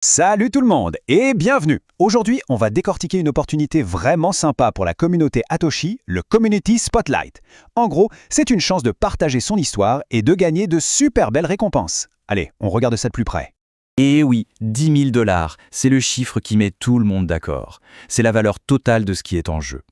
Salut tout le monde et bienvenue. Aujourd'hui, on va décortiquer une opportunité vraiment sympa pour la communauté Atoshi, le Community Spotlight. En gros, c'est une chance de partager son histoire et de gagner de super belles récompenses. Allez, on regarde ça de plus près. Et oui, 10 000 $, c'est le chiffre qui met tout le monde d'accord. C'est la valeur totale de ce qui est en jeu.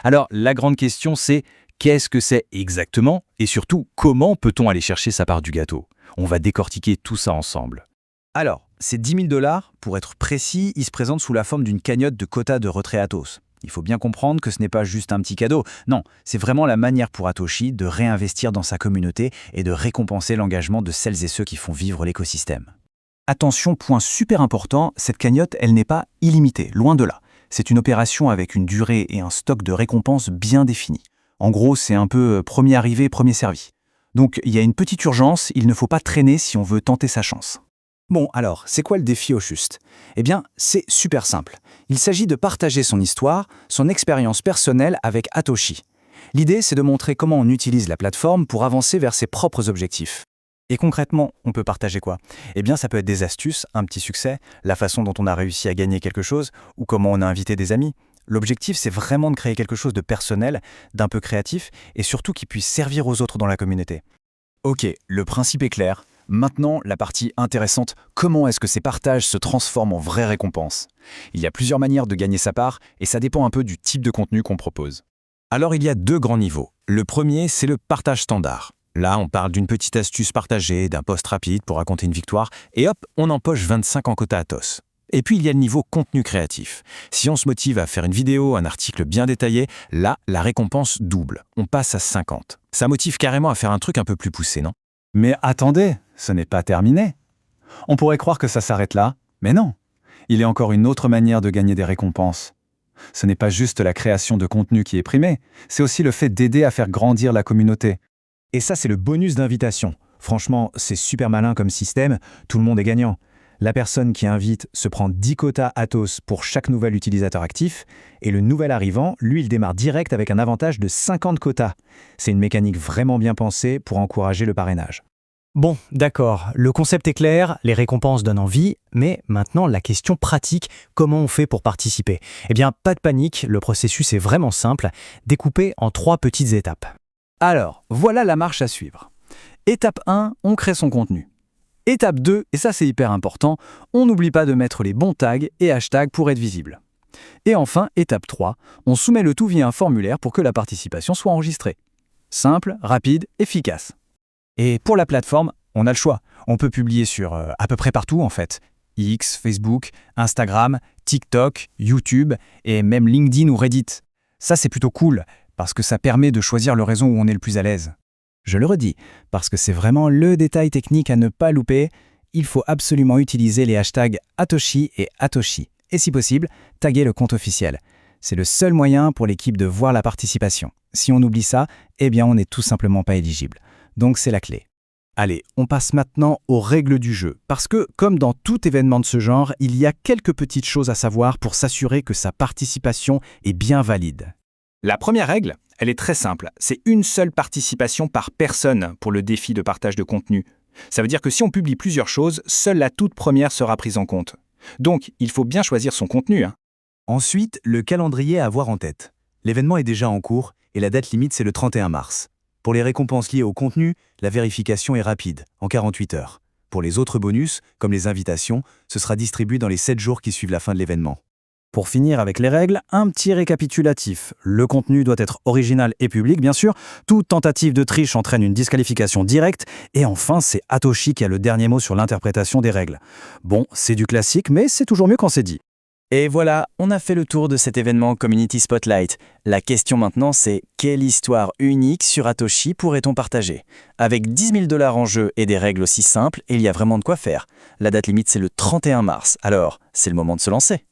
Alors, la grande question c'est, qu'est-ce que c'est exactement? Et surtout, comment peut-on aller chercher sa part du gâteau? On va décortiquer tout ça ensemble. Alors, ces 10 000 $, pour être précis, ils se présentent sous la forme d'une cagnotte de quota de retrait Atos. Il faut bien comprendre que ce n'est pas juste un petit cadeau. Non, c'est vraiment la manière pour Atoshi de réinvestir dans sa communauté et de récompenser l'engagement de celles et ceux qui font vivre l'écosystème. Attention, point super important, cette cagnotte, elle n'est pas illimitée, loin de là. C'est une opération avec une durée et un stock de récompenses bien définis. En gros, c'est un peu premier arrivé, premier servi. Donc, il y a une petite urgence, il ne faut pas traîner si on veut tenter sa chance. Bon, alors, c'est quoi le défi au juste? Eh bien, c'est super simple. Il s'agit de partager son histoire, son expérience personnelle avec Atoshi. L'idée, c'est de montrer comment on utilise la plateforme pour avancer vers ses propres objectifs. Et concrètement, on peut partager quoi? Eh bien, ça peut être des astuces, un petit succès, la façon dont on a réussi à gagner quelque chose, ou comment on a invité des amis. L'objectif, c'est vraiment de créer quelque chose de personnel, d'un peu créatif, et surtout qui puisse servir aux autres dans la communauté. Ok, le principe est clair. Maintenant, la partie intéressante, comment est-ce que ces partages se transforment en vraies récompenses? Il y a plusieurs manières de gagner sa part et ça dépend un peu du type de contenu qu'on propose. Alors il y a deux grands niveaux. Le premier, c'est le partage standard. Là, on parle d'une petite astuce partagée, d'un post rapide pour raconter une victoire, et hop, on empoche 25 en quota Atos. Et puis il y a le niveau contenu créatif. Si on se motive à faire une vidéo, un article bien détaillé, là, la récompense double. On passe à 50. Ça motive carrément à faire un truc un peu plus poussé, non? Mais attendez, ce n'est pas terminé. On pourrait croire que ça s'arrête là, mais non. Il y a encore une autre manière de gagner des récompenses. Ce n'est pas juste la création de contenu qui est primée, c'est aussi le fait d'aider à faire grandir la communauté. Et ça, c'est le bonus d'invitation. Franchement, c'est super malin comme système, tout le monde est gagnant. La personne qui invite se prend 10 quotas Atos pour chaque nouvel utilisateur actif, et le nouvel arrivant, lui, il démarre direct avec un avantage de 50 quotas. C'est une mécanique vraiment bien pensée pour encourager le parrainage. Bon, d'accord, le concept est clair, les récompenses donnent envie, mais maintenant la question pratique, comment on fait pour participer? Eh bien, pas de panique, le processus est vraiment simple, découpé en 3 petites étapes. Alors, voilà la marche à suivre. Étape 1, on crée son contenu. Étape 2, et ça c'est hyper important, on n'oublie pas de mettre les bons tags et hashtags pour être visible. Et enfin, étape 3, on soumet le tout via un formulaire pour que la participation soit enregistrée. Simple, rapide, efficace. Et pour la plateforme, on a le choix. On peut publier sur à peu près partout en fait. X, Facebook, Instagram, TikTok, YouTube et même LinkedIn ou Reddit. Ça c'est plutôt cool parce que ça permet de choisir le réseau où on est le plus à l'aise. Je le redis, parce que c'est vraiment le détail technique à ne pas louper, il faut absolument utiliser les hashtags Atoshi et Atoshi. Et si possible, taguer le compte officiel. C'est le seul moyen pour l'équipe de voir la participation. Si on oublie ça, eh bien on n'est tout simplement pas éligible. Donc c'est la clé. Allez, on passe maintenant aux règles du jeu. Parce que, comme dans tout événement de ce genre, il y a quelques petites choses à savoir pour s'assurer que sa participation est bien valide. La première règle, elle est très simple. C'est une seule participation par personne pour le défi de partage de contenu. Ça veut dire que si on publie plusieurs choses, seule la toute première sera prise en compte. Donc, il faut bien choisir son contenu. Ensuite, le calendrier à avoir en tête. L'événement est déjà en cours et la date limite c'est le 31 mars. Pour les récompenses liées au contenu, la vérification est rapide, en 48 heures. Pour les autres bonus, comme les invitations, ce sera distribué dans les 7 jours qui suivent la fin de l'événement. Pour finir avec les règles, un petit récapitulatif. Le contenu doit être original et public, bien sûr. Toute tentative de triche entraîne une disqualification directe. Et enfin, c'est Atoshi qui a le dernier mot sur l'interprétation des règles. Bon, c'est du classique, mais c'est toujours mieux quand c'est dit. Et voilà, on a fait le tour de cet événement Community Spotlight. La question maintenant, c'est quelle histoire unique sur Atoshi pourrait-on partager? Avec 10 000 $ en jeu et des règles aussi simples, il y a vraiment de quoi faire. La date limite, c'est le 31 mars. Alors, c'est le moment de se lancer.